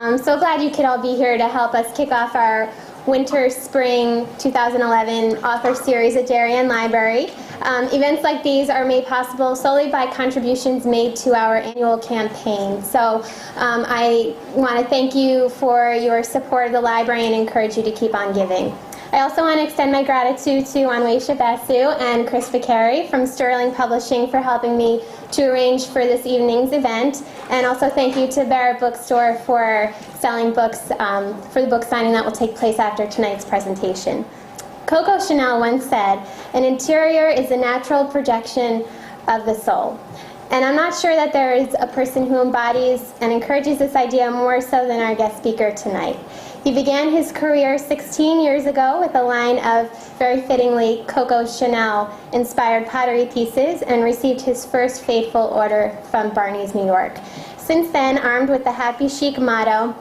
I'm so glad you could all be here to help us kick off our Winter-Spring 2011 author series at Darien Library. Events like these are made possible solely by contributions made to our annual campaign. So I want to thank you for your support of the library and encourage you to keep on giving. I also want to extend my gratitude to Anwesha Basu and Chris Vicari from Sterling Publishing for helping me to arrange for this evening's event. And also thank you to Barrett Bookstore for selling books for the book signing that will take place after tonight's presentation. Coco Chanel once said, "An interior is a natural projection of the soul." And I'm not sure that there is a person who embodies and encourages this idea more so than our guest speaker tonight. He began his career 16 years ago with a line of, very fittingly, Coco Chanel-inspired pottery pieces and received his first faithful order from Barney's, New York. Since then, armed with the Happy Chic motto,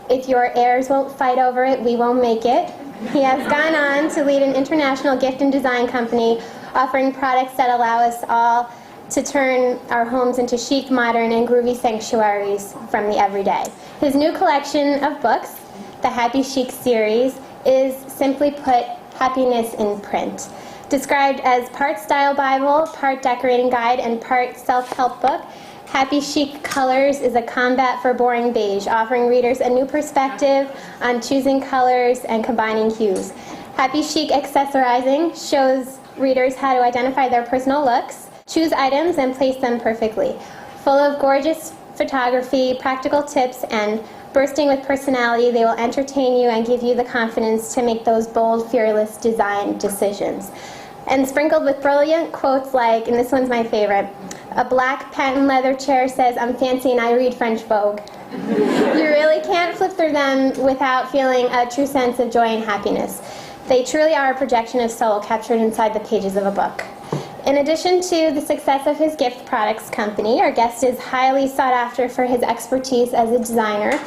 "If your heirs won't fight over it, we won't make it," he has gone on to lead an international gift and design company offering products that allow us all to turn our homes into chic, modern, and groovy sanctuaries from the everyday. His new collection of books, the Happy Chic series, is simply put happiness in print. Described as part style Bible, part decorating guide, and part self-help book, Happy Chic Colors is a combat for boring beige, offering readers a new perspective on choosing colors and combining hues. Happy Chic Accessorizing shows readers how to identify their personal looks, choose items, and place them perfectly. Full of gorgeous photography, practical tips, and bursting with personality, they will entertain you and give you the confidence to make those bold, fearless design decisions. And sprinkled with brilliant quotes like, and this one's my favorite, "A black patent leather chair says, 'I'm fancy and I read French Vogue.'" You really can't flip through them without feeling a true sense of joy and happiness. They truly are a projection of soul captured inside the pages of a book. In addition to the success of his gift products company, our guest is highly sought after for his expertise as a designer,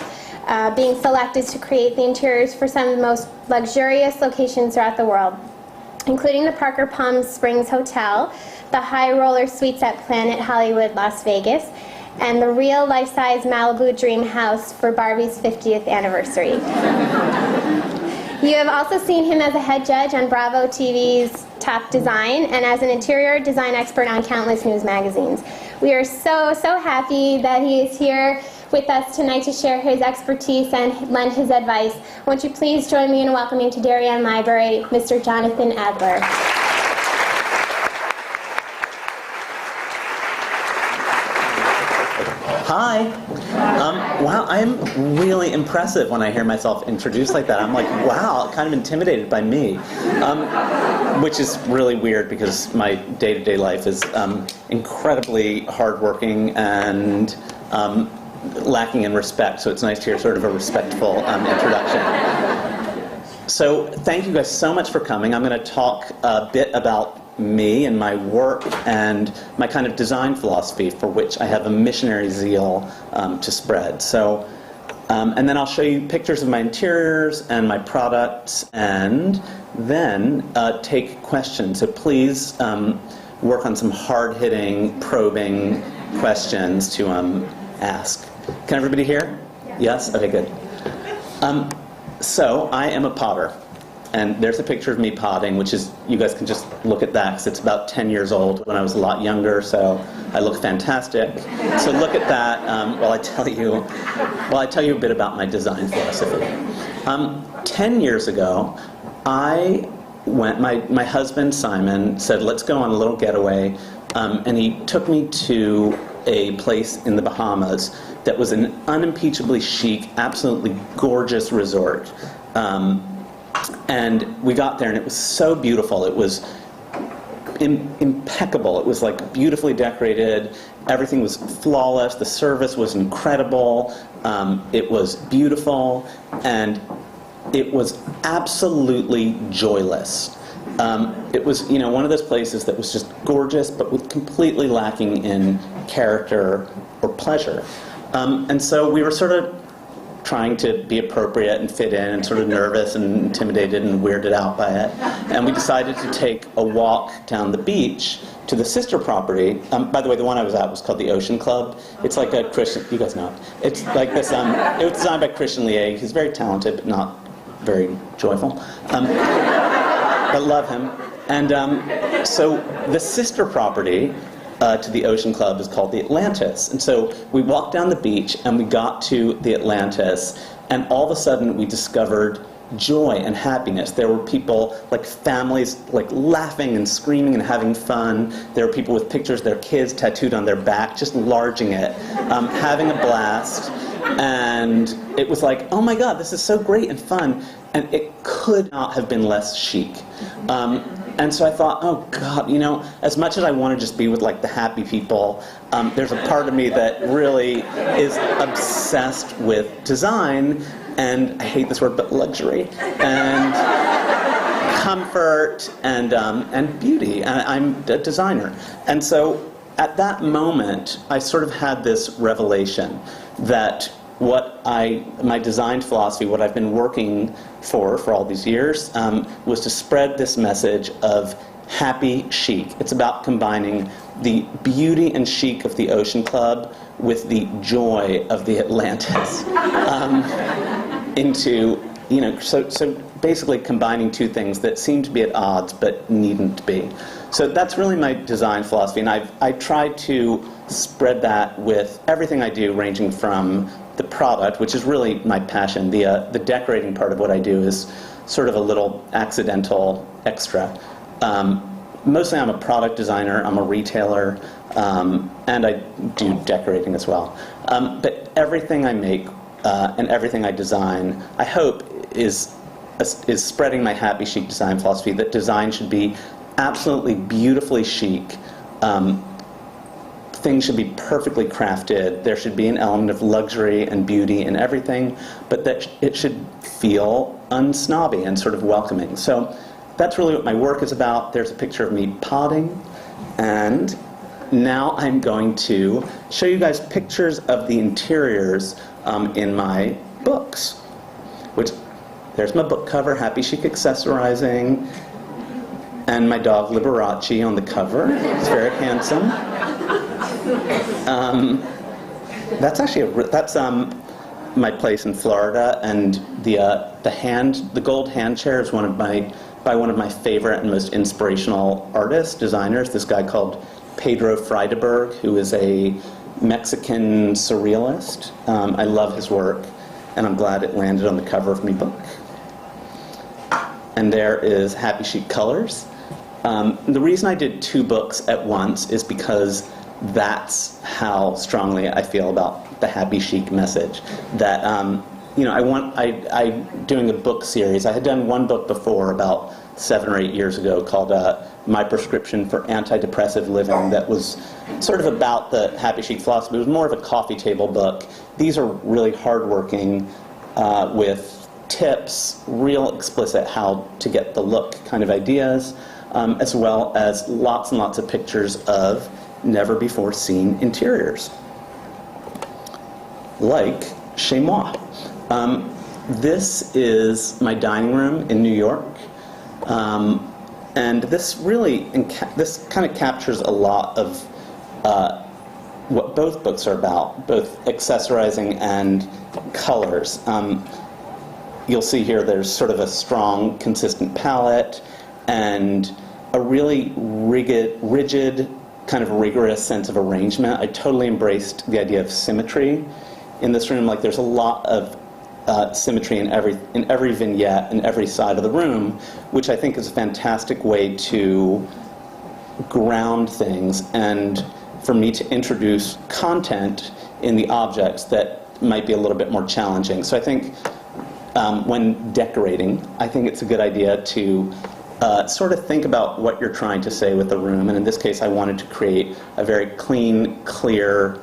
being selected to create the interiors for some of the most luxurious locations throughout the world, including the Parker Palm Springs Hotel, the High Roller Suites at Planet Hollywood, Las Vegas, and the real life-size Malibu Dream House for Barbie's 50th anniversary. You have also seen him as a head judge on Bravo TV's Top Design and as an interior design expert on countless news magazines. We are so happy that he is here with us tonight to share his expertise and lend his advice. Won't you please join me in welcoming to Darien Library, Mr. Jonathan Adler. Hi. Wow, I'm really impressive when I hear myself introduced like that. I'm like, wow, kind of intimidated by me, which is really weird because my day-to-day life is incredibly hardworking and lacking in respect, so it's nice to hear sort of a respectful introduction. So thank you guys so much for coming. I'm going to talk a bit about me and my work and my kind of design philosophy for which I have a missionary zeal to spread. So, and then I'll show you pictures of my interiors and my products and then take questions. So please work on some hard-hitting, probing questions to ask. Can everybody hear? Yes? Okay, good. So I am a potter. And there's a picture of me potting, which is, you guys can just look at that, because it's about 10 years old when I was a lot younger, so I look fantastic. So look at that while I tell you a bit about my design philosophy. 10 years ago, my husband Simon said, let's go on a little getaway, and he took me to a place in the Bahamas that was an unimpeachably chic, absolutely gorgeous resort. And we got there and it was so beautiful. It was impeccable. It was like beautifully decorated. Everything was flawless. The service was incredible. It was beautiful. And it was absolutely joyless. It was, one of those places that was just gorgeous, but with completely lacking in character or pleasure. And so we were sort of trying to be appropriate and fit in and sort of nervous and intimidated and weirded out by it. And we decided to take a walk down the beach to the sister property. By the way, the one I was at was called the Ocean Club. It's like a Christian, you guys know it. It's like this, it was designed by Christian Lieg. He's very talented, but not very joyful. But love him. And so the sister property to the Ocean Club is called the Atlantis. And so we walked down the beach and we got to the Atlantis, and all of a sudden we discovered joy and happiness. There were people, like families, like laughing and screaming and having fun. There were people with pictures of their kids tattooed on their back, just larging it, having a blast. And it was like, oh my God, this is so great and fun. And it could not have been less chic. And so I thought, oh God, you know, as much as I want to just be with like the happy people, there's a part of me that really is obsessed with design, and I hate this word, but luxury, and comfort, and beauty. And I'm a designer. And so at that moment, I sort of had this revelation that my design philosophy, what I've been working for all these years, was to spread this message of happy chic. It's about combining the beauty and chic of the Ocean Club with the joy of the Atlantis into, you know, so basically combining two things that seem to be at odds but needn't be. So that's really my design philosophy, and I tried to spread that with everything I do, ranging from the product, which is really my passion. The decorating part of what I do is sort of a little accidental extra. Mostly I'm a product designer, I'm a retailer, and I do decorating as well. But everything I make and everything I design, I hope, is spreading my happy chic design philosophy, that design should be absolutely beautifully chic. Things should be perfectly crafted. There should be an element of luxury and beauty in everything, but that it should feel unsnobby and sort of welcoming. So that's really what my work is about. There's a picture of me potting, and now I'm going to show you guys pictures of the interiors in my books, which, there's my book cover, Happy Chic Accessorizing, and my dog Liberace on the cover. He's very handsome. That's actually that's my place in Florida, and the gold hand chair is by one of my favorite and most inspirational artists, designers. This guy called Pedro Friedeberg, who is a Mexican surrealist. I love his work, and I'm glad it landed on the cover of my book. And there is Happy Chic Colors. The reason I did two books at once is because that's how strongly I feel about the happy chic message. That you know, I'm doing a book series. I had done one book before about 7 or 8 years ago called My Prescription for Antidepressive Living, that was sort of about the happy chic philosophy. It was more of a coffee table book. These are really hardworking with tips, real explicit how to get the look kind of ideas, as well as lots and lots of pictures of never before seen interiors, like chez moi. This is my dining room in New York, and this really this kind of captures a lot of what both books are about, both accessorizing and colors. You'll see here there's sort of a strong, consistent palette and a really rigid, kind of rigorous sense of arrangement. I totally embraced the idea of symmetry in this room. Like, there's a lot of symmetry in every vignette, in every side of the room, which I think is a fantastic way to ground things and for me to introduce content in the objects that might be a little bit more challenging. So I think when decorating, I think it's a good idea to sort of think about what you're trying to say with the room. And in this case, I wanted to create a very clean, clear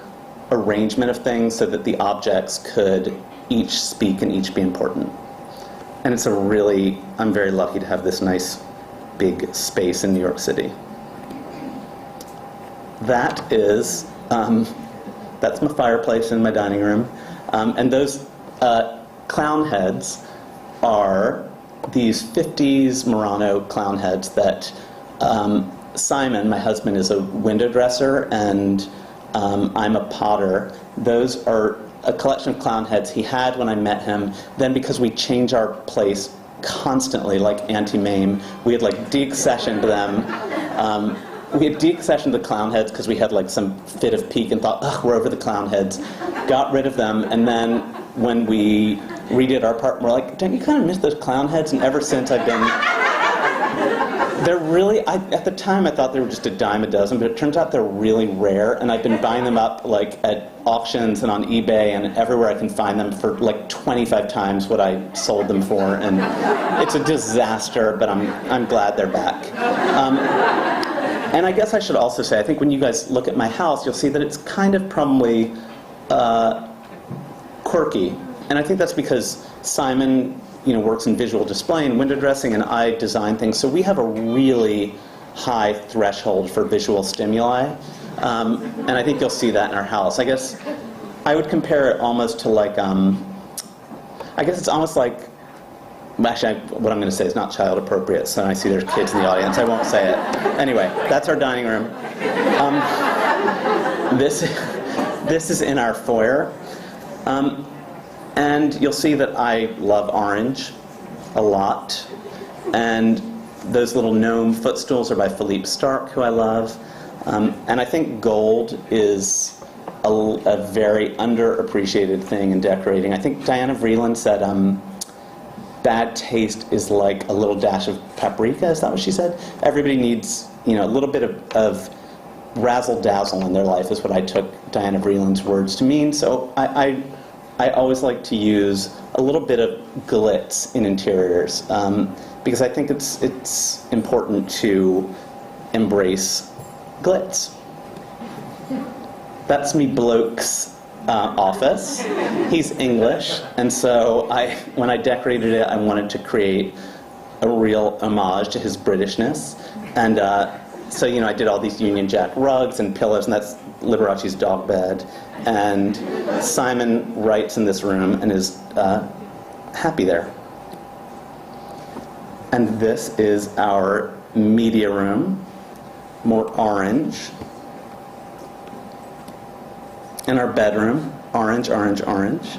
arrangement of things so that the objects could each speak and each be important. And it's I'm very lucky to have this nice big space in New York City. That is, that's my fireplace in my dining room. And those clown heads are these 50s Murano clown heads that Simon, my husband, is a window dresser, and I'm a potter. Those are a collection of clown heads he had when I met him. Then, because we change our place constantly, like Auntie Mame, we had like deaccessioned them. We had deaccessioned the clown heads because we had like some fit of pique and thought, ugh, we're over the clown heads. Got rid of them, and then when we redid our apartment, we're like, don't you kind of miss those clown heads? And ever since I've been... They're really, at the time I thought they were just a dime a dozen, but it turns out they're really rare, and I've been buying them up like at auctions and on eBay and everywhere I can find them for like 25 times what I sold them for, and it's a disaster, but I'm glad they're back. And I guess I should also say, I think when you guys look at my house, you'll see that it's kind of probably quirky, and I think that's because Simon works in visual display and window dressing, and I design things. So we have a really high threshold for visual stimuli, and I think you'll see that in our house. I guess I would compare it almost to like, I guess it's almost like, actually, what I'm going to say is not child appropriate, so I see there's kids in the audience. I won't say it. Anyway, that's our dining room. This is in our foyer. And you'll see that I love orange a lot. And those little gnome footstools are by Philippe Starck, who I love. And I think gold is a very underappreciated thing in decorating. I think Diana Vreeland said, bad taste is like a little dash of paprika. Is that what she said? Everybody needs, a little bit of razzle-dazzle in their life is what I took Diana Vreeland's words to mean. So I always like to use a little bit of glitz in interiors because I think it's important to embrace glitz. That's me bloke's office. He's English, and so when I decorated it, I wanted to create a real homage to his Britishness, and so I did all these Union Jack rugs and pillows, and that's Liberace's dog bed. And Simon writes in this room and is happy there. And this is our media room, more orange. And our bedroom, orange, orange, orange.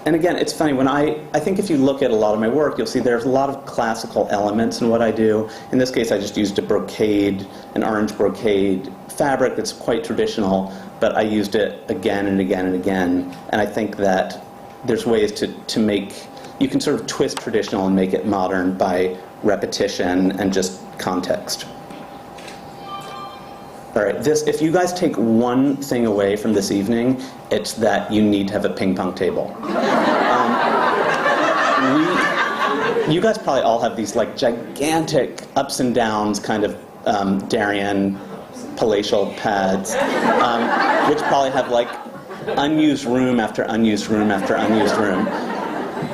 And again, it's funny, when I think if you look at a lot of my work, you'll see there's a lot of classical elements in what I do. In this case, I just used an orange brocade fabric that's quite traditional, but I used it again and again and again. And I think that there's ways to make, you can sort of twist traditional and make it modern by repetition and just context. All right, if you guys take one thing away from this evening, it's that you need to have a ping pong table. You guys probably all have these like gigantic ups and downs kind of Darien palatial pads, which probably have like unused room after unused room after unused room.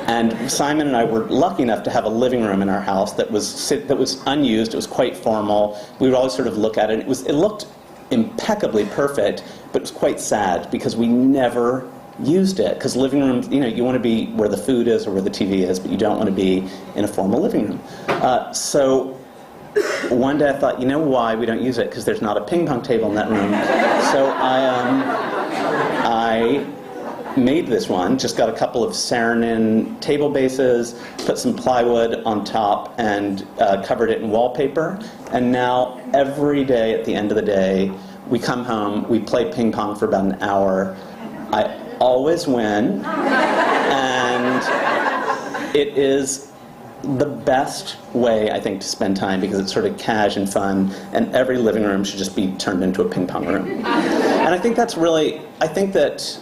And Simon and I were lucky enough to have a living room in our house that was unused. It was quite formal. We would always sort of look at it. It looked impeccably perfect, but it was quite sad because we never used it. Because living rooms, you want to be where the food is or where the TV is, but you don't want to be in a formal living room. So one day I thought, you know why we don't use it? Because there's not a ping pong table in that room. So I made this one, just got a couple of Saarinen table bases, put some plywood on top, and covered it in wallpaper. And now every day at the end of the day, we come home, we play ping pong for about an hour. I always win, and it is the best way, I think, to spend time because it's sort of cash and fun, and every living room should just be turned into a ping pong room. And I think that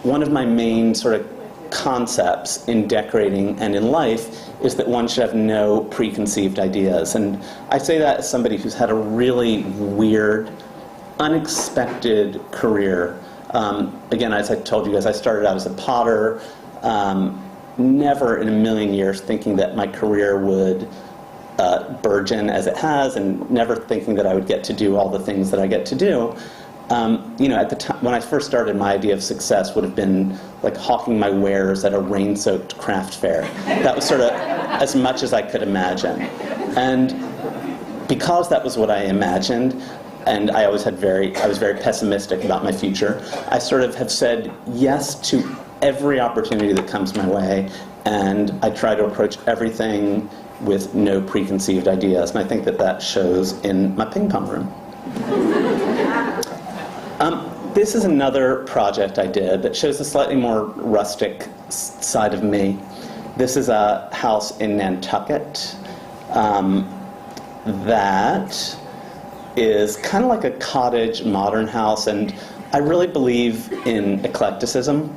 one of my main sort of concepts in decorating and in life is that one should have no preconceived ideas. And I say that as somebody who's had a really weird, unexpected career. Again, as I told you guys, I started out as a potter, never in a million years thinking that my career would burgeon as it has, and never thinking that I would get to do all the things that I get to do. you know, at the time when I first started, my idea of success would have been like hawking my wares at a rain-soaked craft fair. That was sort of as much as I could imagine. And because that was what I imagined, and I was very pessimistic about my future, I sort of have said yes to every opportunity that comes my way, and I try to approach everything with no preconceived ideas, and I think that that shows in my ping pong room. This is another project I did that shows a slightly more rustic side of me. This is a house in Nantucket that is kind of like a cottage modern house, and I really believe in eclecticism,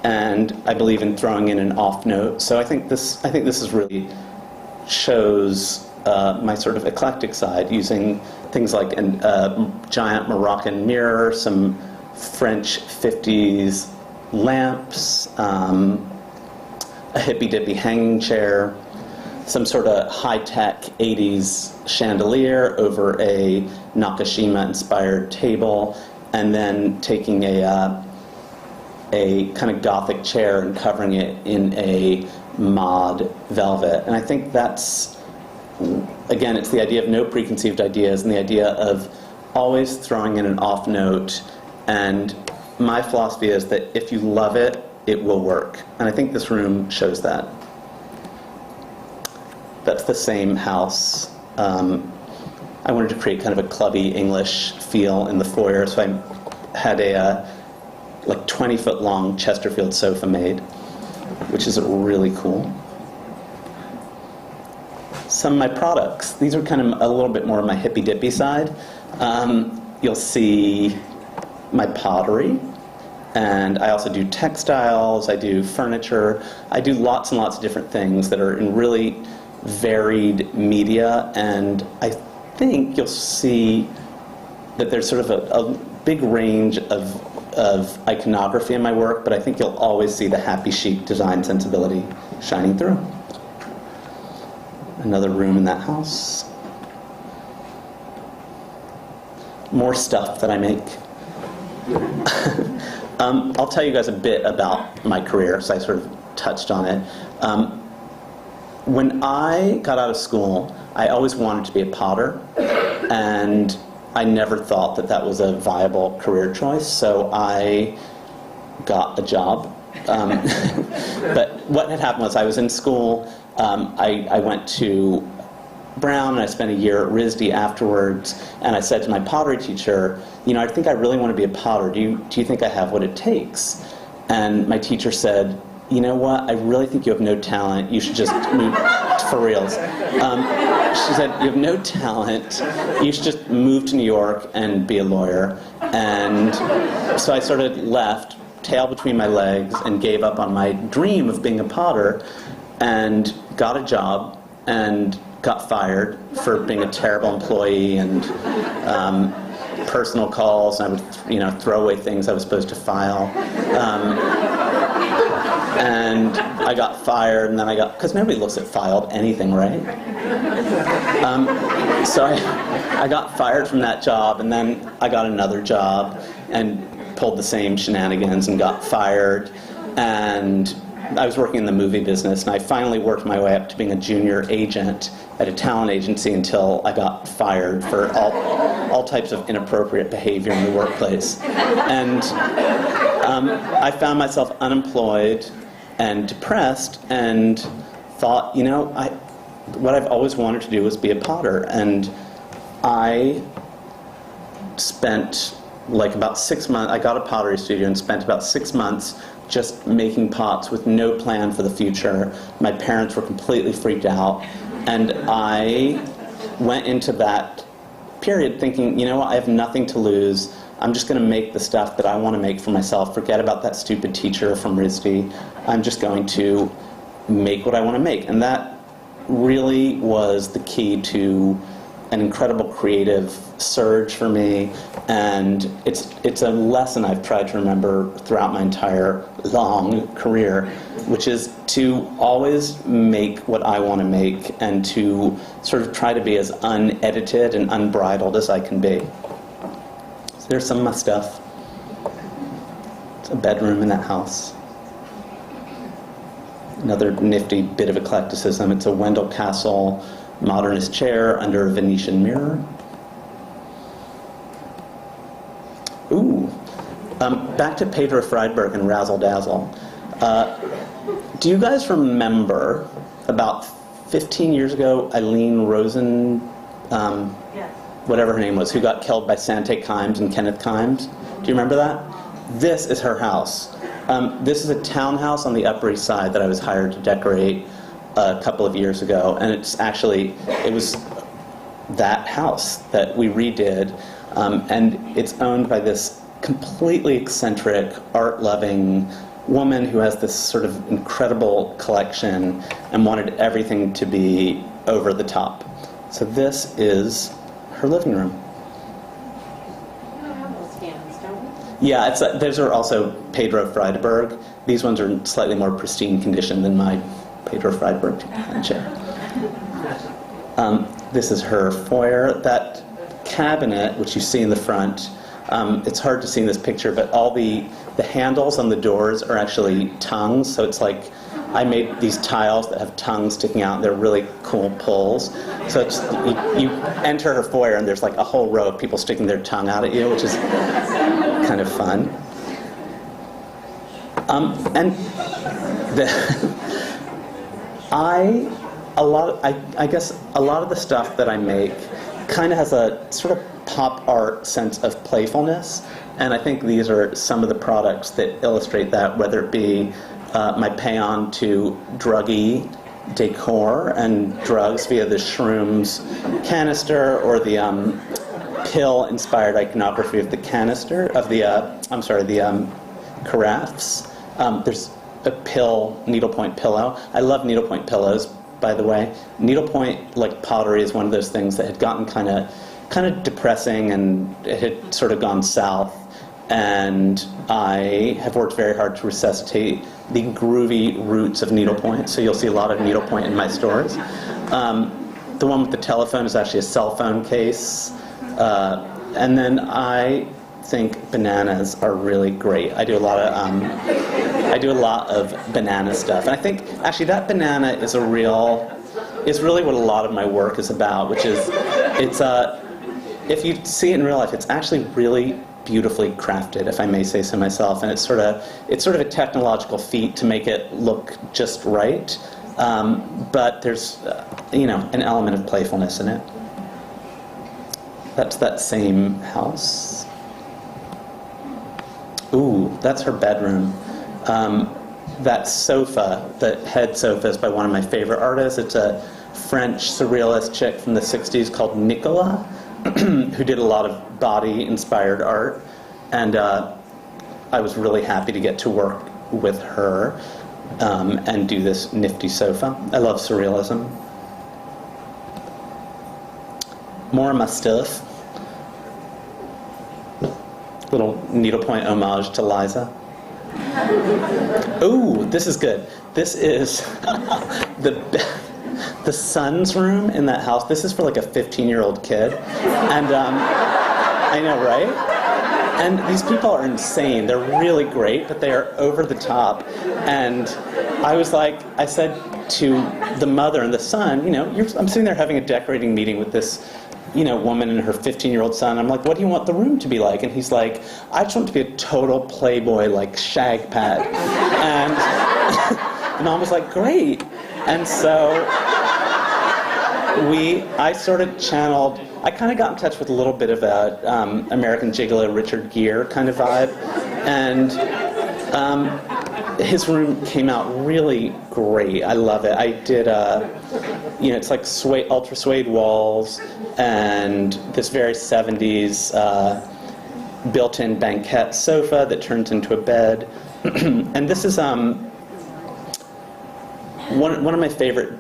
and I believe in throwing in an off note. So I think this is really shows my sort of eclectic side, using things like a giant Moroccan mirror, some French 50s lamps, a hippy-dippy hanging chair, some sort of high-tech 80s chandelier over a Nakashima-inspired table, and then taking a kind of Gothic chair and covering it in a mod velvet. And I think that's, again, it's the idea of no preconceived ideas and the idea of always throwing in an off note. And my philosophy is that if you love it, it will work. And I think this room shows that. That's the same house. I wanted to create kind of a clubby English feel in the foyer, so I had a like 20-foot long Chesterfield sofa made, which is really cool. Some of my products, these are kind of a little bit more of my hippy-dippy side. You'll see my pottery, and I also do textiles, I do furniture, I do lots and lots of different things that are in really varied media, and I think you'll see that there's sort of a big range of iconography in my work, but I think you'll always see the happy chic design sensibility shining through. Another room in that house. More stuff that I make. I'll tell you guys a bit about my career, so I sort of touched on it. When I got out of school, I always wanted to be a potter, and I never thought that that was a viable career choice, so I got a job. But what had happened was I was in school, I went to Brown, and I spent a year at RISD afterwards, and I said to my pottery teacher, you know, I think I really want to be a potter. Do you think I have what it takes? And my teacher said, you know what, I really think you have no talent. You should just move, for reals. She said, you have no talent. You should just move to New York and be a lawyer. And so I sort of left, tail between my legs, and gave up on my dream of being a potter, and got a job, and got fired for being a terrible employee, and personal calls, and I would, you know, throw away things I was supposed to file. And I got fired, and then because nobody looks at filed anything, right? So I got fired from that job, and then I got another job, and pulled the same shenanigans, and got fired, and I was working in the movie business, and I finally worked my way up to being a junior agent at a talent agency until I got fired for all types of inappropriate behavior in the workplace. And I found myself unemployed and depressed, and thought, you know, what I've always wanted to do was be a potter. And I spent like about 6 months, I got a pottery studio and spent about 6 months just making pots with no plan for the future. My parents were completely freaked out, and I went into that period thinking, you know what, I have nothing to lose. I'm just going to make the stuff that I want to make for myself. Forget about that stupid teacher from RISD. I'm just going to make what I want to make. And that really was the key to an incredible creative surge for me, and it's a lesson I've tried to remember throughout my entire long career, which is to always make what I want to make, and to sort of try to be as unedited and unbridled as I can be. So there's some of my stuff. It's a bedroom in that house. Another nifty bit of eclecticism. It's a Wendell Castle modernist chair under a Venetian mirror. Ooh. Back to Pedro Friedberg and Razzle Dazzle. Do you guys remember about 15 years ago, Eileen Rosen, whatever her name was, who got killed by Sante Kimes and Kenneth Kimes? Do you remember that? This is her house. This is a townhouse on the Upper East Side that I was hired to decorate a couple of years ago, and it was that house that we redid, and it's owned by this completely eccentric, art-loving woman who has this sort of incredible collection and wanted everything to be over the top. So this is her living room. We don't have those scans, don't we? Yeah, those are also Pedro Friedberg. These ones are in slightly more pristine condition than my Pedro Friedberg chair. This is her foyer. That cabinet, which you see in the front, it's hard to see in this picture, but all the handles on the doors are actually tongues. So it's like I made these tiles that have tongues sticking out. They're really cool pulls. So it's, you enter her foyer and there's like a whole row of people sticking their tongue out at you, which is kind of fun. And I guess a lot of the stuff that I make kind of has a sort of pop art sense of playfulness, and I think these are some of the products that illustrate that, whether it be my paean to druggy decor and drugs via the shrooms canister, or the pill-inspired iconography of the canister, of the carafes. There's a pill needlepoint pillow. I love needlepoint pillows, by the way. Needlepoint, like pottery, is one of those things that had gotten kind of depressing, and it had sort of gone south. And I have worked very hard to resuscitate the groovy roots of needlepoint. So you'll see a lot of needlepoint in my stores. The one with the telephone is actually a cell phone case. And then I think bananas are really great. I do a lot of banana stuff, and I think actually that banana is really what a lot of my work is about, which is if you see it in real life, it's actually really beautifully crafted, if I may say so myself, and it's sort of a technological feat to make it look just right, but there's an element of playfulness in it. That's that same house. Ooh, that's her bedroom. That sofa, the head sofa, is by one of my favorite artists. It's a French surrealist chick from the 60s called Nicola, who did a lot of body-inspired art. And I was really happy to get to work with her and do this nifty sofa. I love surrealism. More of my stuff. Little needlepoint homage to Liza. Ooh, this is good. This is the son's room in that house. This is for like a 15-year-old kid. And I know, right? And these people are insane. They're really great, but they are over the top. And I said to the mother and the son, I'm sitting there having a decorating meeting with this woman and her 15-year-old son. I'm like, what do you want the room to be like? And he's like, I just want it to be a total playboy, like shag pad. And the mom was like, great. And so I sort of channeled, I kind of got in touch with a little bit of a American Gigolo Richard Gere kind of vibe. And his room came out really great. I love it. I did, it's like ultra suede walls and this very 70s built-in banquette sofa that turns into a bed. And this is one of my favorite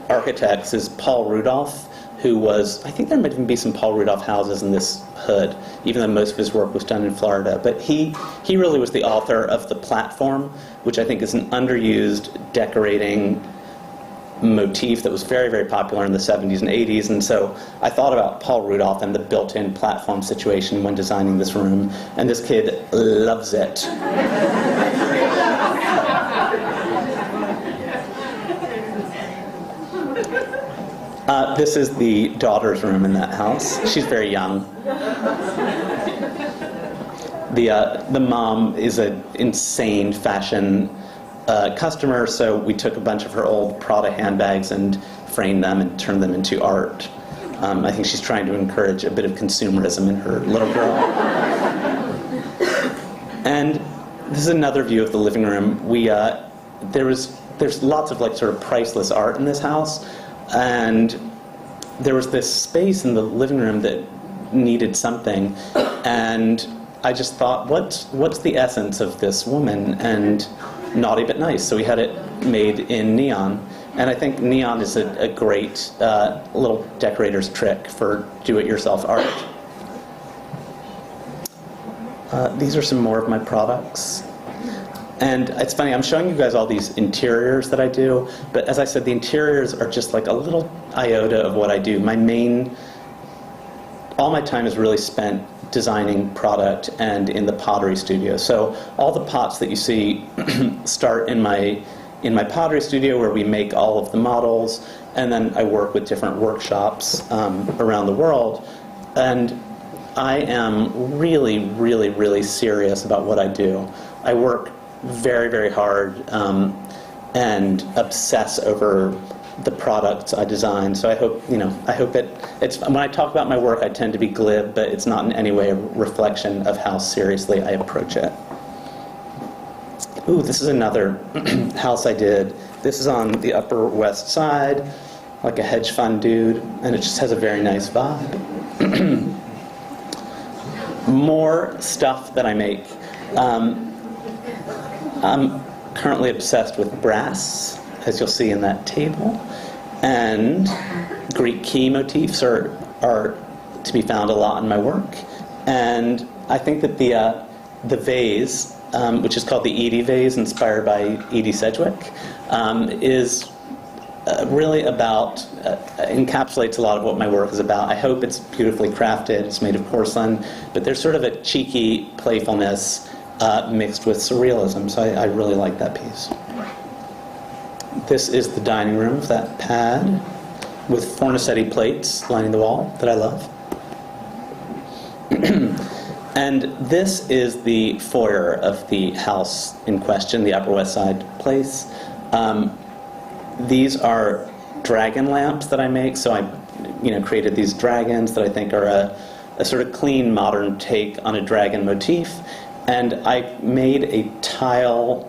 architects is Paul Rudolph, who was, I think there might even be some Paul Rudolph houses in this hood, even though most of his work was done in Florida. But he really was the author of The Platform, which I think is an underused decorating motif that was very, very popular in the 70s and 80s, and so I thought about Paul Rudolph and the built-in platform situation when designing this room, and this kid loves it. This is the daughter's room in that house. She's very young. The mom is an insane fashion customer, so we took a bunch of her old Prada handbags and framed them and turned them into art. I think she's trying to encourage a bit of consumerism in her little girl. And this is another view of the living room. There's lots of like sort of priceless art in this house, and there was this space in the living room that needed something, and I just thought, what's the essence of this woman? And naughty but nice. So we had it made in neon, and I think neon is a great little decorator's trick for do-it-yourself art. These are some more of my products. And it's funny, I'm showing you guys all these interiors that I do, but as I said, the interiors are just like a little iota of what I do. All my time is really spent designing product and in the pottery studio. So all the pots that you see start in my pottery studio, where we make all of the models, and then I work with different workshops around the world. And I am really, really, really serious about what I do. I work very, very hard and obsess over the products I design. So I hope it's when I talk about my work, I tend to be glib, but it's not in any way a reflection of how seriously I approach it. Ooh, this is another house I did. This is on the Upper West Side, like a hedge fund dude, and it just has a very nice vibe. More stuff that I make. I'm currently obsessed with brass, as you'll see in that table, and Greek key motifs are to be found a lot in my work. And I think that the vase, which is called the Edie vase, inspired by Edie Sedgwick, is really about, encapsulates a lot of what my work is about. I hope it's beautifully crafted. It's made of porcelain, but there's sort of a cheeky playfulness mixed with surrealism, so I really like that piece. This is the dining room of that pad with Fornasetti plates lining the wall that I love. And this is the foyer of the house in question, the Upper West Side place. These are dragon lamps that I make, so I created these dragons that I think are a sort of clean, modern take on a dragon motif. And I made a tile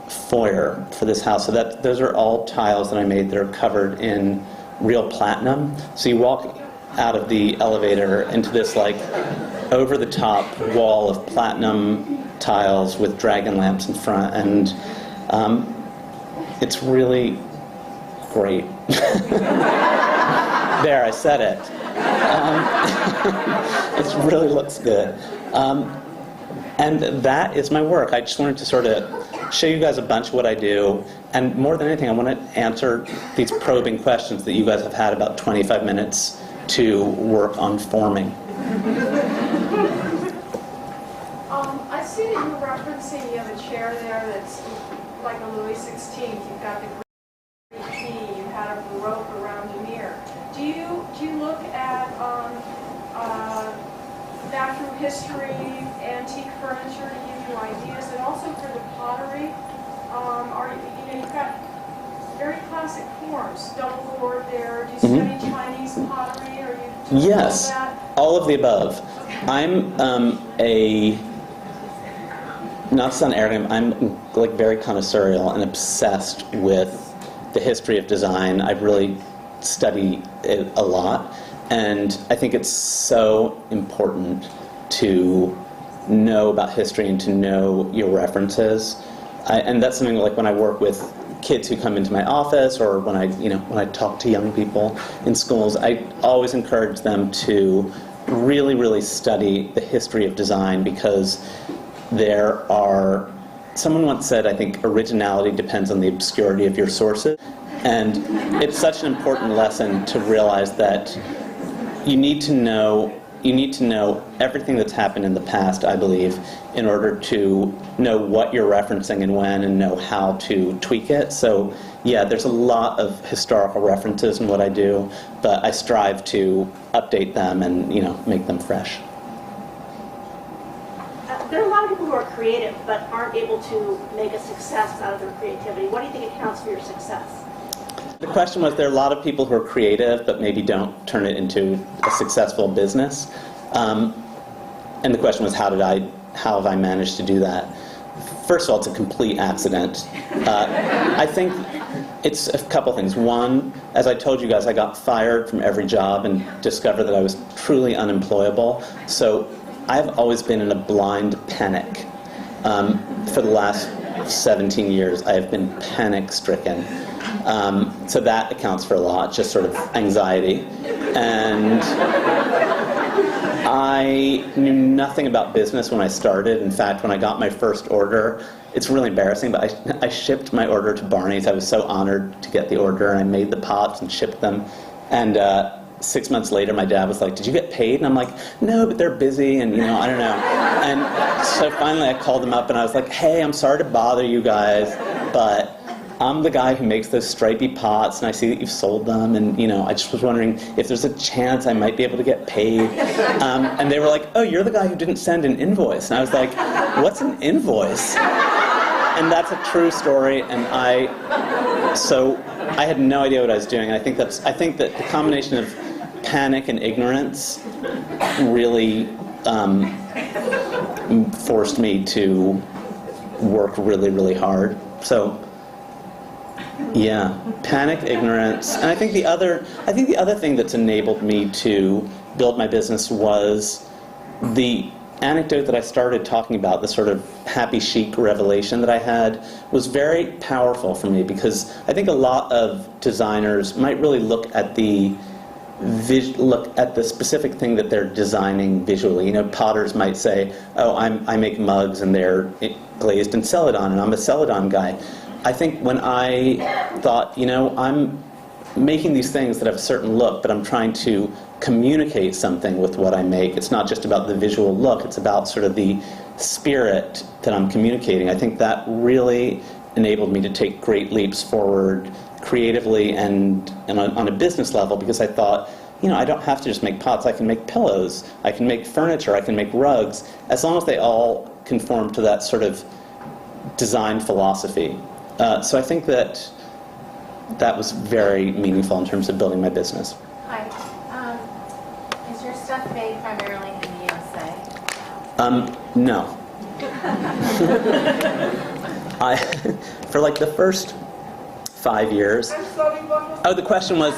foyer for this house. So those are all tiles that I made that are covered in real platinum. So you walk out of the elevator into this like over-the-top wall of platinum tiles with dragon lamps in front, and it's really great. There, I said it. It really looks good. And that is my work. I just wanted to sort of show you guys a bunch of what I do, and more than anything, I want to answer these probing questions that you guys have had about 25 minutes to work on forming. I see that you're referencing, you have a chair there that's like a Louis XVI. You've got the Greek key, you had a rope around a mirror. Do you look at natural history, antique furniture to give you ideas, and also for the pottery? You've got very classic forms, double board there. Do you study Chinese pottery, or do you Yes, do that? all of the above. Okay. I'm not to sound arrogant, I'm like very connoisseurial and obsessed with the history of design. I really study it a lot, and I think it's so important to know about history and to know your references. And that's something like when I work with kids who come into my office, or when I talk to young people in schools, I always encourage them to really, really study the history of design, because someone once said, I think originality depends on the obscurity of your sources. And it's such an important lesson to realize that you need to know everything that's happened in the past, I believe, in order to know what you're referencing and when, and know how to tweak it. So yeah, there's a lot of historical references in what I do, but I strive to update them and, make them fresh. There are a lot of people who are creative but aren't able to make a success out of their creativity. What do you think accounts for your success? The question was, there are a lot of people who are creative but maybe don't turn it into a successful business. And the question was, how have I managed to do that? First of all, it's a complete accident. I think it's a couple things. One, as I told you guys, I got fired from every job and discovered that I was truly unemployable. So I've always been in a blind panic. For the last 17 years, I have been panic-stricken. So that accounts for a lot, just sort of anxiety. And I knew nothing about business when I started. In fact, when I got my first order, it's really embarrassing, but I shipped my order to Barney's. I was so honored to get the order, and I made the pots and shipped them. And 6 months later, my dad was like, "Did you get paid?" And I'm like, "No, but they're busy, and I don't know." And so finally I called them up, and I was like, "Hey, I'm sorry to bother you guys, but I'm the guy who makes those stripy pots, and I see that you've sold them, and I just was wondering if there's a chance I might be able to get paid." And they were like, "Oh, you're the guy who didn't send an invoice." And I was like, "What's an invoice?" And that's a true story, and so I had no idea what I was doing. And I think that the combination of panic and ignorance really forced me to work really, really hard. So yeah, panic, ignorance, and I think the other thing that's enabled me to build my business was the anecdote that I started talking about, the sort of happy chic revelation that I had, was very powerful for me, because I think a lot of designers might really look at the specific thing that they're designing visually. Potters might say, "Oh, I make mugs and they're glazed in Celadon, and I'm a Celadon guy." I think when I thought, I'm making these things that have a certain look, but I'm trying to communicate something with what I make. It's not just about the visual look, it's about sort of the spirit that I'm communicating. I think that really enabled me to take great leaps forward creatively and on a business level, because I thought, I don't have to just make pots. I can make pillows, I can make furniture, I can make rugs, as long as they all conform to that sort of design philosophy. So I think that was very meaningful in terms of building my business. Hi. Is your stuff made primarily in the USA? No. For like the first 5 years. Oh, the question was,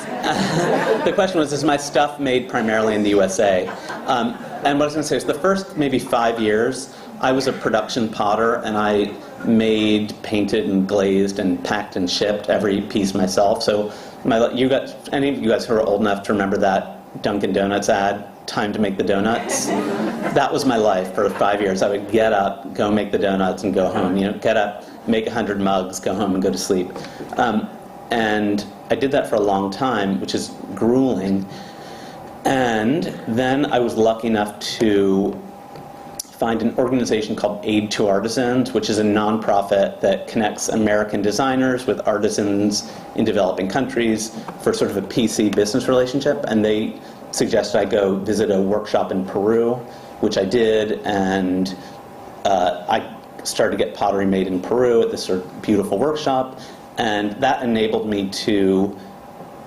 is my stuff made primarily in the USA? And what I was going to say is, the first maybe 5 years, I was a production potter, and I made, painted, and glazed, and packed and shipped every piece myself. So any of you guys who are old enough to remember that Dunkin' Donuts ad, "Time to make the donuts"? That was my life for 5 years. I would get up, go make the donuts, and go home. Get up, make 100 mugs, go home, and go to sleep. And I did that for a long time, which is grueling. And then I was lucky enough to find an organization called Aid to Artisans, which is a nonprofit that connects American designers with artisans in developing countries for sort of a PC business relationship. And they suggested I go visit a workshop in Peru, which I did, and I started to get pottery made in Peru at this sort of beautiful workshop, and that enabled me to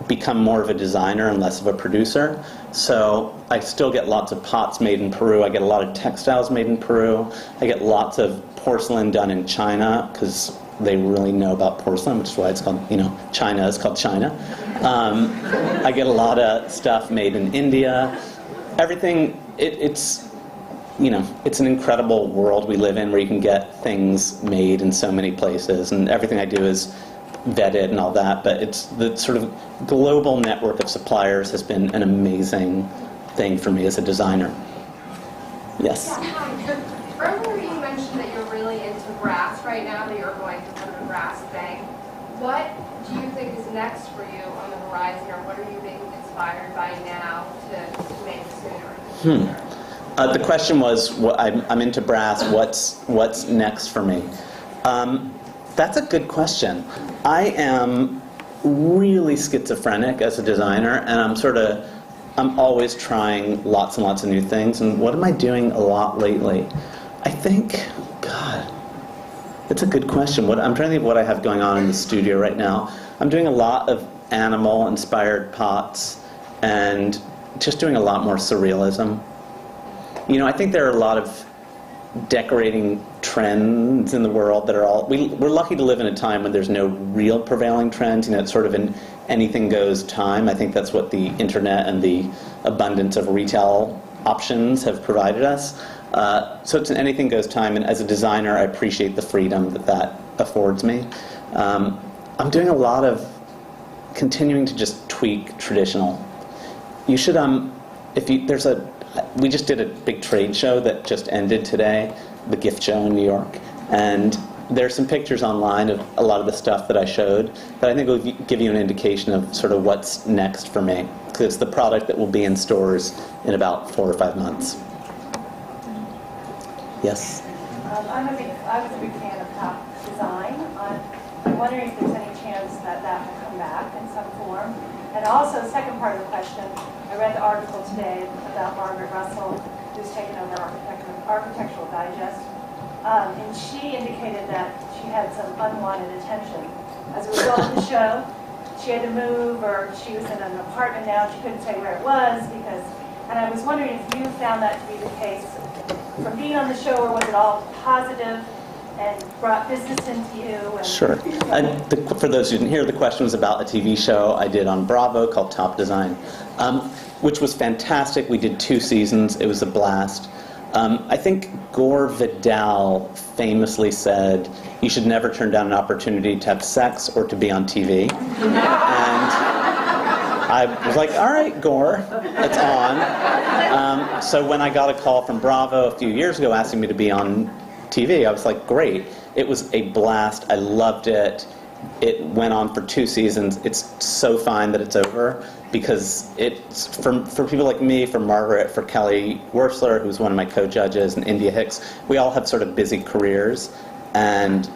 become more of a designer and less of a producer. So I still get lots of pots made in Peru. I get a lot of textiles made in Peru. I get lots of porcelain done in China, because they really know about porcelain, which is why it's called, China is called China. I get a lot of stuff made in India. Everything, it's an incredible world we live in, where you can get things made in so many places, and everything I do is vetted and all that, but it's the sort of global network of suppliers has been an amazing thing for me as a designer. Yes? Earlier you mentioned that you're really into brass right now, that you're going to put a brass thing. What do you think is next for you on the horizon, or what are you being inspired by now to make sooner? The question was, I'm into brass, what's next for me? That's a good question. I am really schizophrenic as a designer, and I'm always trying lots and lots of new things. And what am I doing a lot lately? I think, God, it's a good question. I'm trying to think of what I have going on in the studio right now. I'm doing a lot of animal-inspired pots, and just doing a lot more surrealism. You know, I think there are a lot of decorating trends in the world that are all... We're lucky to live in a time when there's no real prevailing trends. You know, it's sort of an anything-goes time. I think that's what the internet and the abundance of retail options have provided us. So it's an anything-goes time, and as a designer, I appreciate the freedom that affords me. I'm doing a lot of continuing to just tweak traditional. You should, we just did a big trade show that just ended today, the gift show in New York, and there's some pictures online of a lot of the stuff that I showed that I think will give you an indication of sort of what's next for me, because it's the product that will be in stores in about 4 or 5 months. Yes? I was a big fan of top design. I'm wondering if there's any chance that will come back in some form. And also, second part of the question, I read the article today about Margaret Russell, who's taken over Architectural Digest, and she indicated that she had some unwanted attention. As a result of the show, she had to move, or she was in an apartment now, she couldn't say where it was, and I was wondering if you found that to be the case from being on the show, or was it all positive and brought business into you? And sure. For those who didn't hear, the question was about a TV show I did on Bravo called Top Design, which was fantastic. We did 2 seasons. It was a blast. I think Gore Vidal famously said, "You should never turn down an opportunity to have sex or to be on TV." And I was like, all right, Gore, it's on. So when I got a call from Bravo a few years ago asking me to be on TV, I was like, great. It was a blast. I loved it. It went on for 2 seasons. It's so fine that it's over, because it's, for people like me, for Margaret, for Kelly Wursler, who's one of my co-judges, and India Hicks, we all have sort of busy careers, and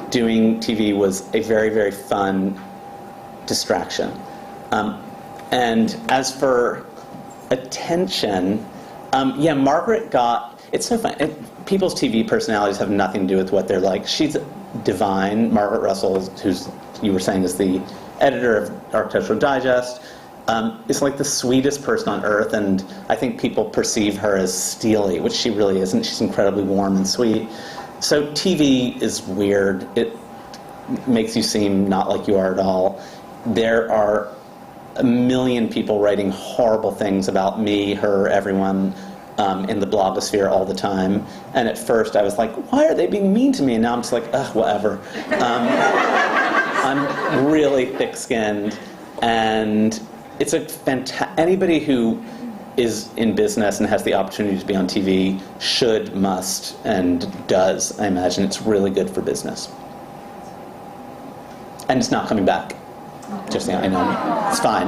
doing TV was a very, very fun distraction. And as for attention, yeah, Margaret got, it's so fun. People's TV personalities have nothing to do with what they're like. She's divine. Margaret Russell, who's, you were saying, is the editor of Architectural Digest, is like the sweetest person on earth, and I think people perceive her as steely, which she really isn't. She's incredibly warm and sweet. So TV is weird. It makes you seem not like you are at all. There are a million people writing horrible things about me, her, everyone, in the blogosphere all the time. And at first I was like, why are they being mean to me? And now I'm just like, ugh, whatever. I'm really thick-skinned, and it's a anybody who is in business and has the opportunity to be on TV should, must, and does. I imagine it's really good for business. And it's not coming back. Just saying, I know. It's fine.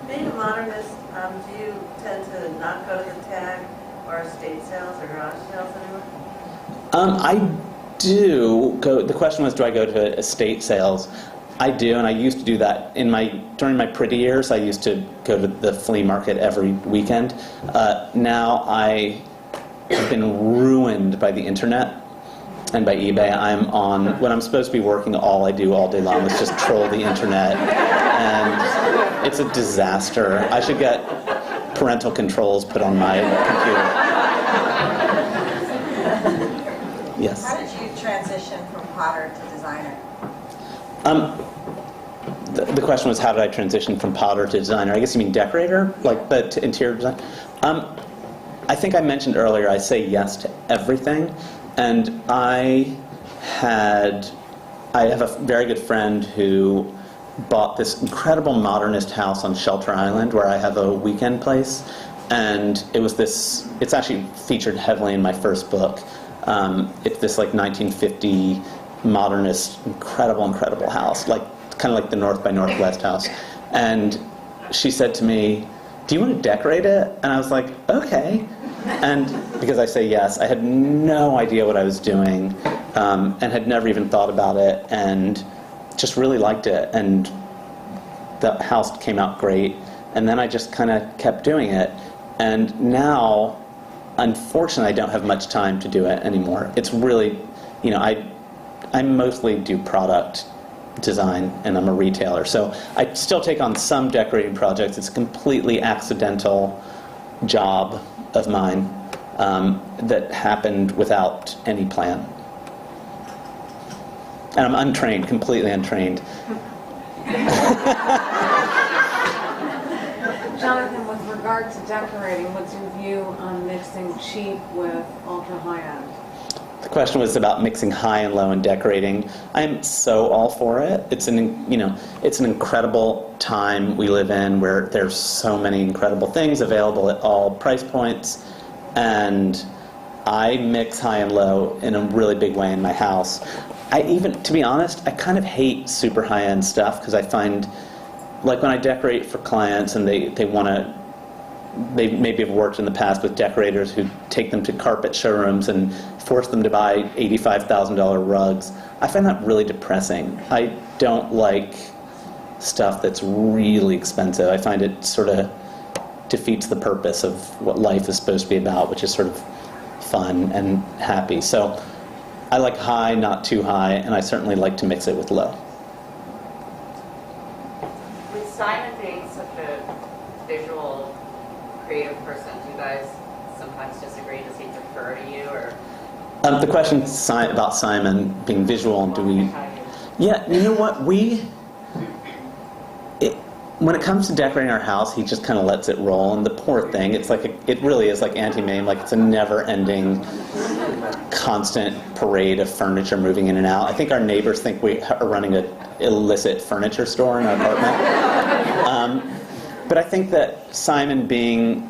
Being a modernist, do you tend to not go to the tag or estate sales or garage sales anymore? I do go. The question was, do I go to estate sales? I do, and I used to do that during my pretty years. I used to go to the flea market every weekend. Now I have been ruined by the internet and by eBay. I'm on, when I'm supposed to be working, all I do all day long is just troll the internet, and it's a disaster. I should get parental controls put on my computer. Yes? How did you transition from potter to designer? The question was, how did I transition from potter to designer? I guess you mean decorator, like the interior design? I think I mentioned earlier, I say yes to everything. And I have a very good friend who bought this incredible modernist house on Shelter Island where I have a weekend place. And it's actually featured heavily in my first book. It's this like 1950 modernist, incredible house, like kind of like the North by Northwest house. And she said to me, "Do you want to decorate it?" And I was like, "Okay." And because I say yes, I had no idea what I was doing, and had never even thought about it, and just really liked it. And the house came out great. And then I just kind of kept doing it. And now, unfortunately, I don't have much time to do it anymore. It's really, I mostly do product design, and I'm a retailer. So I still take on some decorating projects. It's a completely accidental job of mine that happened without any plan. And I'm untrained, completely untrained. Jonathan, with regard to decorating, what's your view on mixing cheap with ultra high-end? The question was about mixing high and low in decorating. I'm so all for it. It's an incredible time we live in where there's so many incredible things available at all price points, and I mix high and low in a really big way in my house. To be honest, I kind of hate super high-end stuff because I find, like when I decorate for clients and they maybe have worked in the past with decorators who take them to carpet showrooms and force them to buy $85,000 rugs. I find that really depressing. I don't like stuff that's really expensive. I find it sort of defeats the purpose of what life is supposed to be about, which is sort of fun and happy. So I like high, not too high, and I certainly like to mix it with low. With Simon being such a visual, creative person, do you guys sometimes disagree? Does he defer to you, or? The question about Simon being visual, and do we? Yeah, you know what? When it comes to decorating our house, he just kind of lets it roll, and the poor thing, it really is like Auntie Mame, like it's a never-ending, constant parade of furniture moving in and out. I think our neighbors think we are running an illicit furniture store in our apartment. But I think that Simon, being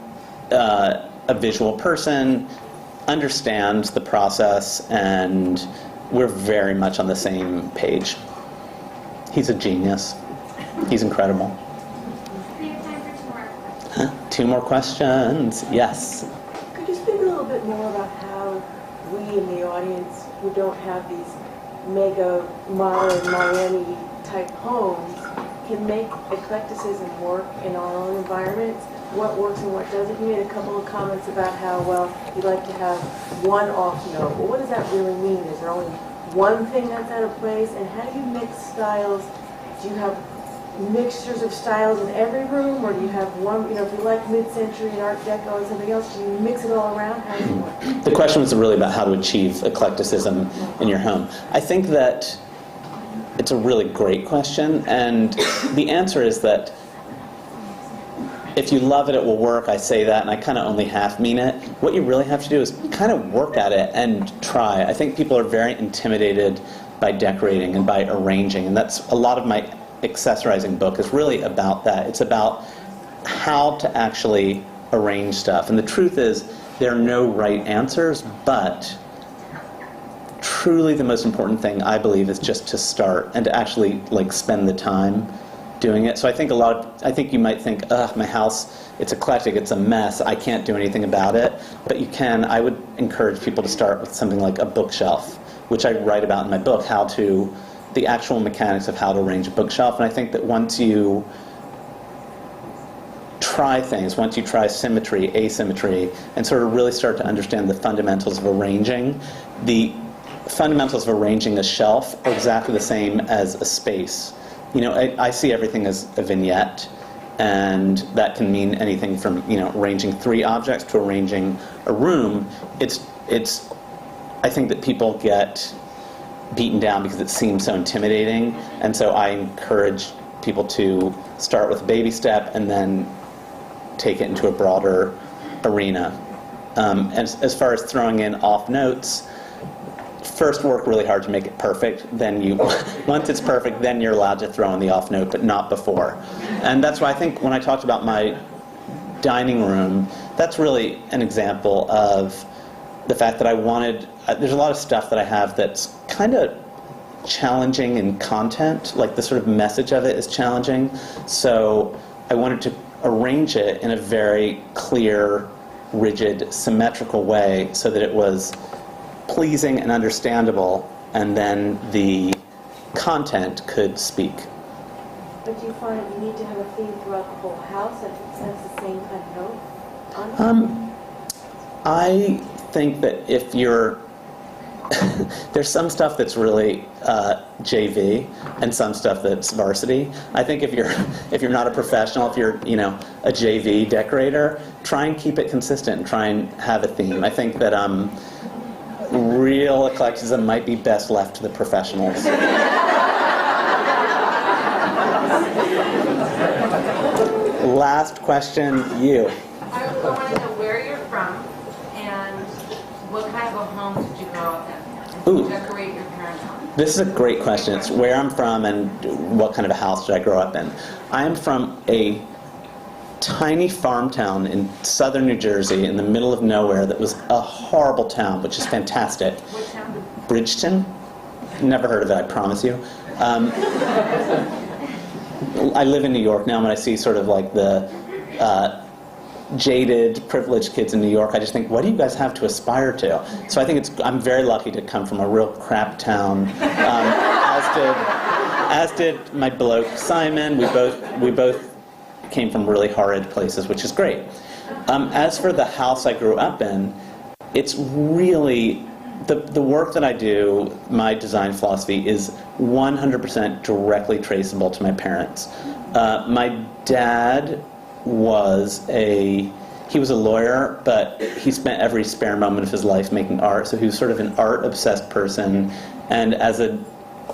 a visual person, understands the process, and we're very much on the same page. He's a genius. He's incredible. Two more questions. Yes. Could you speak a little bit more about how we in the audience who don't have these mega modern Miami type homes can make eclecticism work in our own environments? What works and what doesn't? You made a couple of comments about how, well, you'd like to have one off note. Well, what does that really mean? Is there only one thing that's out of place? And how do you mix styles? Do you have mixtures of styles in every room, or do you have one, if you like mid-century and Art Deco and something else, do you mix it all around? How does it work? The question was really about how to achieve eclecticism in your home. I think that it's a really great question, and the answer is that if you love it, it will work. I say that, and I kind of only half mean it. What you really have to do is kind of work at it and try. I think people are very intimidated by decorating and by arranging, and that's a lot of my accessorizing book is really about that. It's about how to actually arrange stuff. And the truth is, there are no right answers, but truly the most important thing, I believe, is just to start and to actually spend the time doing it. So I think you might think, ugh, my house, it's eclectic, it's a mess, I can't do anything about it. But you can. I would encourage people to start with something like a bookshelf, which I write about in my book, the actual mechanics of how to arrange a bookshelf. And I think that once you try things, once you try symmetry, asymmetry, and sort of really start to understand the fundamentals of arranging, the fundamentals of arranging a shelf are exactly the same as a space. I see everything as a vignette, and that can mean anything from, arranging 3 objects to arranging a room. I think that people get beaten down because it seems so intimidating, and so I encourage people to start with a baby step and then take it into a broader arena. As far as throwing in off notes, first work really hard to make it perfect, then once it's perfect, then you're allowed to throw in the off note, but not before. And that's why I think when I talked about my dining room, that's really an example of the fact that I wanted, there's a lot of stuff that I have that's kind of challenging in content, like the sort of message of it is challenging. So I wanted to arrange it in a very clear, rigid, symmetrical way so that it was pleasing and understandable, and then the content could speak. But do you find you need to have a theme throughout the whole house that sends the same kind of note on it? I think that if you're there's some stuff that's really JV and some stuff that's varsity. I think if you're not a professional, if you're a JV decorator, try and keep it consistent and try and have a theme. I think that real eclecticism might be best left to the professionals. Last question, you. I want to know where you're from and what kind of a home did you grow up in? Ooh. Did you decorate your parents' home? This is a great question. It's where I'm from and what kind of a house did I grow up in. I am from a tiny farm town in southern New Jersey in the middle of nowhere that was a horrible town, which is fantastic. What town? Bridgeton? Never heard of it, I promise you. I live in New York now, and when I see sort of like the jaded, privileged kids in New York, I just think, what do you guys have to aspire to? So I think I'm very lucky to come from a real crap town, as did my bloke Simon. We both came from really horrid places, which is great. As for the house I grew up in, it's really the work that I do. My design philosophy is 100% directly traceable to my parents. My dad was a lawyer, but he spent every spare moment of his life making art, so he was sort of an art-obsessed person. And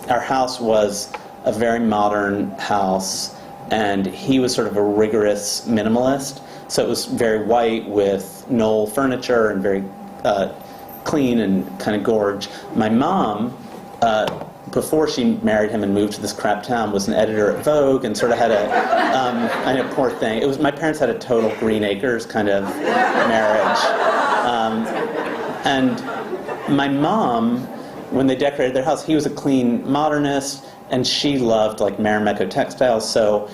our house was a very modern house, and he was sort of a rigorous minimalist, so it was very white with Knoll furniture and very clean and kind of gorge. My mom, before she married him and moved to this crap town, was an editor at Vogue and sort of had I know, poor thing. My parents had a total Green Acres kind of marriage. And my mom, when they decorated their house, he was a clean modernist, and she loved like Marimekko textiles, so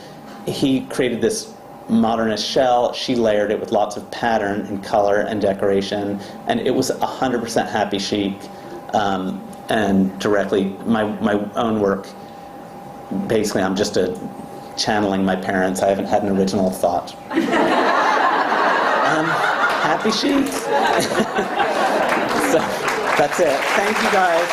he created this modernist shell. She layered it with lots of pattern and color and decoration, and it was 100% happy chic. And directly, my own work, basically I'm just channeling my parents. I haven't had an original thought. Happy chic. So that's it. Thank you guys.